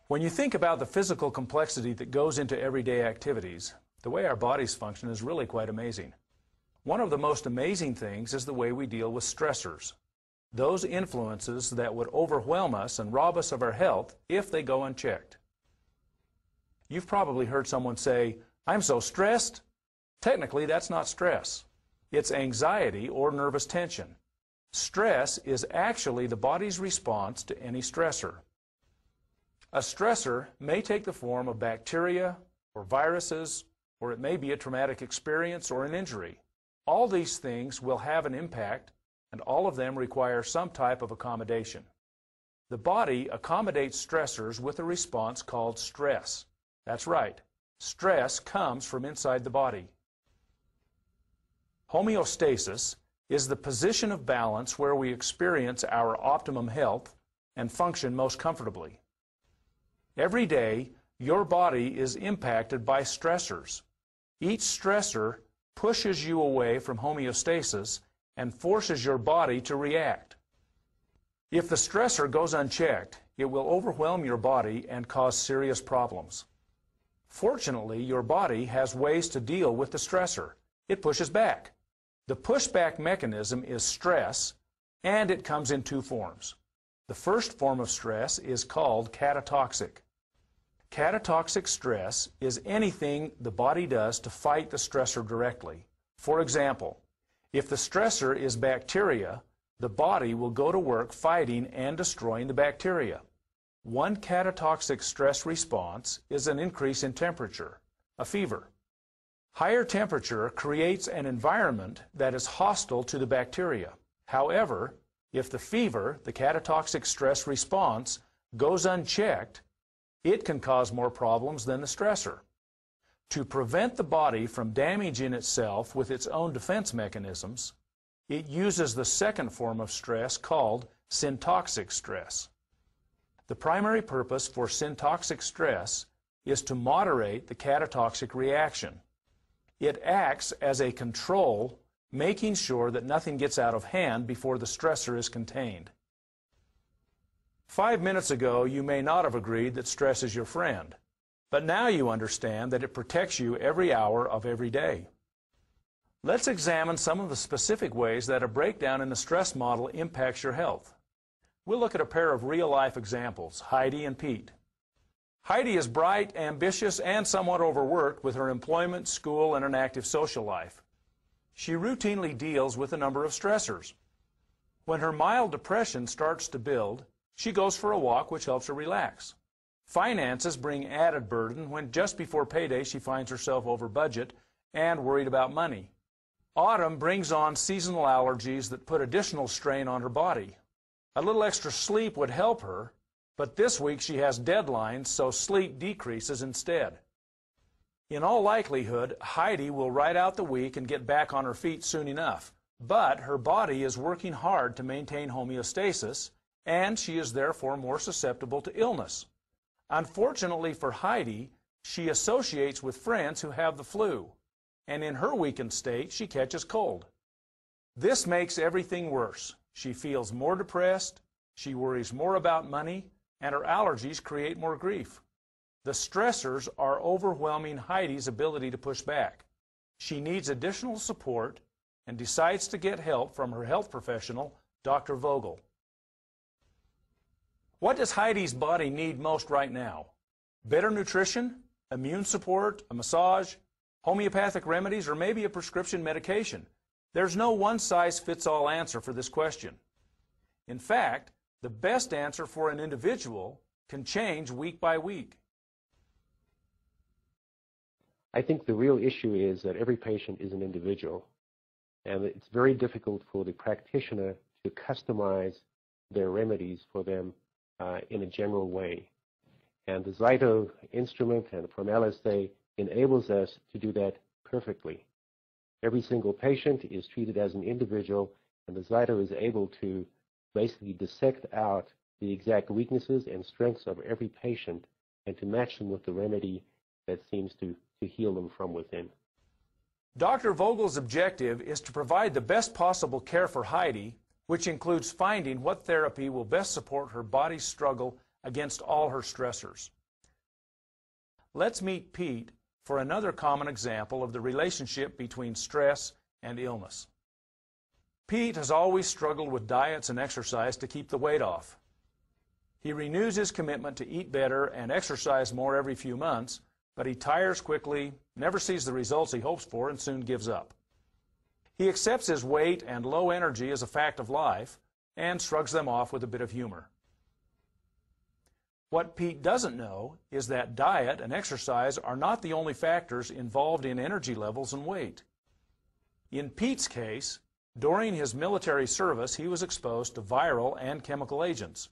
When you think about the physical complexity that goes into everyday activities, the way our bodies function is really quite amazing. One of the most amazing things is the way we deal with stressors, those influences that would overwhelm us and rob us of our health if they go unchecked. You've probably heard someone say, "I'm so stressed." Technically, that's not stress. It's anxiety or nervous tension. Stress is actually the body's response to any stressor. A stressor may take the form of bacteria or viruses, or it may be a traumatic experience or an injury. All these things will have an impact, and all of them require some type of accommodation. The body accommodates stressors with a response called stress. That's right. Stress comes from inside the body. Homeostasis is the position of balance where we experience our optimum health and function most comfortably. Every day, your body is impacted by stressors. Each stressor pushes you away from homeostasis and forces your body to react. If the stressor goes unchecked, it will overwhelm your body and cause serious problems. Fortunately, your body has ways to deal with the stressor. It pushes back. The pushback mechanism is stress, and it comes in two forms. The first form of stress is called catatoxic. Catatoxic stress is anything the body does to fight the stressor directly. For example, if the stressor is bacteria, the body will go to work fighting and destroying the bacteria. One catatoxic stress response is an increase in temperature, a fever. Higher temperature creates an environment that is hostile to the bacteria. However, if the fever, the catatoxic stress response, goes unchecked, it can cause more problems than the stressor. To prevent the body from damaging itself with its own defense mechanisms, it uses the second form of stress called syntoxic stress. The primary purpose for syntoxic stress is to moderate the catatoxic reaction. It acts as a control, making sure that nothing gets out of hand before the stressor is contained. 5 minutes ago, you may not have agreed that stress is your friend, but now you understand that it protects you every hour of every day. Let's examine some of the specific ways that a breakdown in the stress model impacts your health. We'll look at a pair of real-life examples, Heidi and Pete. Heidi is bright, ambitious, and somewhat overworked with her employment, school, and an active social life. She routinely deals with a number of stressors. When her mild depression starts to build, she goes for a walk, which helps her relax. Finances bring added burden when just before payday she finds herself over budget and worried about money. Autumn brings on seasonal allergies that put additional strain on her body. A little extra sleep would help her, but this week she has deadlines, so sleep decreases instead. In all likelihood, Heidi will ride out the week and get back on her feet soon enough, but her body is working hard to maintain homeostasis, and she is therefore more susceptible to illness. Unfortunately for Heidi, she associates with friends who have the flu, and in her weakened state, she catches cold. This makes everything worse. She feels more depressed, she worries more about money, and her allergies create more grief. The stressors are overwhelming Heidi's ability to push back. She needs additional support and decides to get help from her health professional, Dr. Vogel. What does Heidi's body need most right now? Better nutrition, immune support, a massage, homeopathic remedies, or maybe a prescription medication? There's no one-size-fits-all answer for this question. In fact, the best answer for an individual can change week by week. I think the real issue is that every patient is an individual, and it's very difficult for the practitioner to customize their remedies for them in a general way. And the Zyto instrument and from LSA enables us to do that perfectly. Every single patient is treated as an individual, and the Zyto is able to basically dissect out the exact weaknesses and strengths of every patient and to match them with the remedy that seems to heal them from within. Dr. Vogel's objective is to provide the best possible care for Heidi, which includes finding what therapy will best support her body's struggle against all her stressors. Let's meet Pete for another common example of the relationship between stress and illness. Pete has always struggled with diets and exercise to keep the weight off. He renews his commitment to eat better and exercise more every few months, but he tires quickly, never sees the results he hopes for, and soon gives up. He accepts his weight and low energy as a fact of life and shrugs them off with a bit of humor. What Pete doesn't know is that diet and exercise are not the only factors involved in energy levels and weight. In Pete's case, during his military service, he was exposed to viral and chemical agents.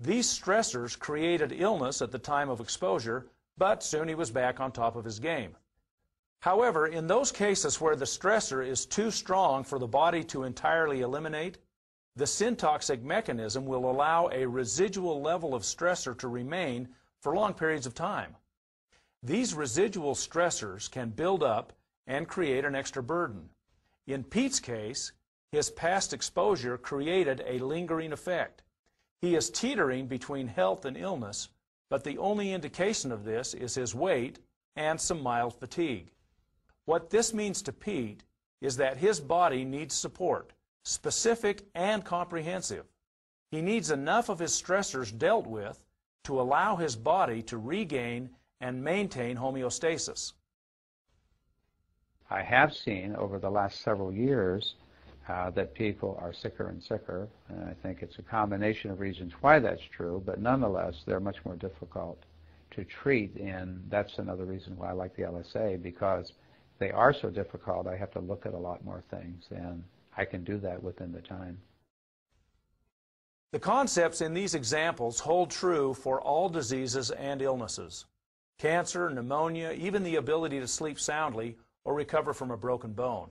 These stressors created illness at the time of exposure, but soon he was back on top of his game. However, in those cases where the stressor is too strong for the body to entirely eliminate, the syntoxic mechanism will allow a residual level of stressor to remain for long periods of time. These residual stressors can build up and create an extra burden. In Pete's case, his past exposure created a lingering effect. He is teetering between health and illness, but the only indication of this is his weight and some mild fatigue. What this means to Pete is that his body needs support, specific and comprehensive. He needs enough of his stressors dealt with to allow his body to regain and maintain homeostasis. I have seen over the last several years that people are sicker and sicker, and I think it's a combination of reasons why that's true, but nonetheless they're much more difficult to treat, and that's another reason why I like the LSA, because they are so difficult. I have to look at a lot more things, and I can do that within the time. The concepts in these examples hold true for all diseases and illnesses. Cancer, pneumonia, even the ability to sleep soundly or recover from a broken bone.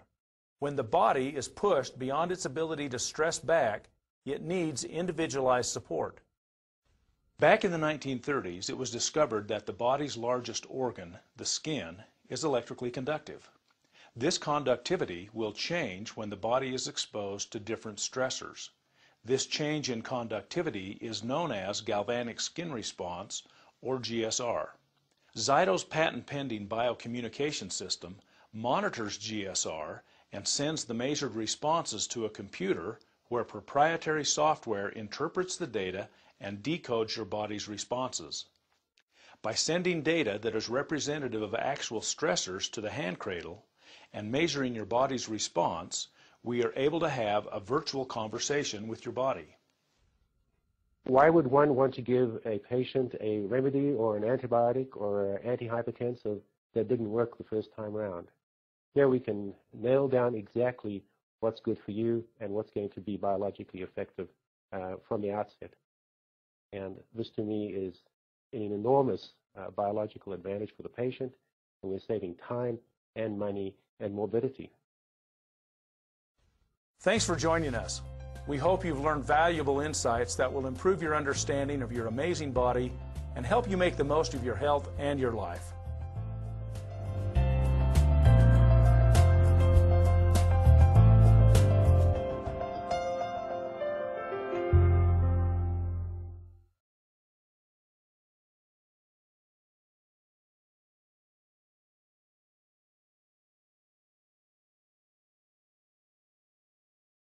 When the body is pushed beyond its ability to stress back, it needs individualized support. Back in the 1930s, it was discovered that the body's largest organ, the skin, is electrically conductive. This conductivity will change when the body is exposed to different stressors. This change in conductivity is known as galvanic skin response, or GSR. Zyto's patent-pending biocommunication system monitors GSR and sends the measured responses to a computer where proprietary software interprets the data and decodes your body's responses. By sending data that is representative of actual stressors to the hand cradle and measuring your body's response, we are able to have a virtual conversation with your body. Why would one want to give a patient a remedy or an antibiotic or an antihypertensive that didn't work the first time around? Here we can nail down exactly what's good for you and what's going to be biologically effective from the outset. And this to me is an enormous biological advantage for the patient, and we're saving time and money and morbidity. Thanks for joining us. We hope you've learned valuable insights that will improve your understanding of your amazing body and help you make the most of your health and your life.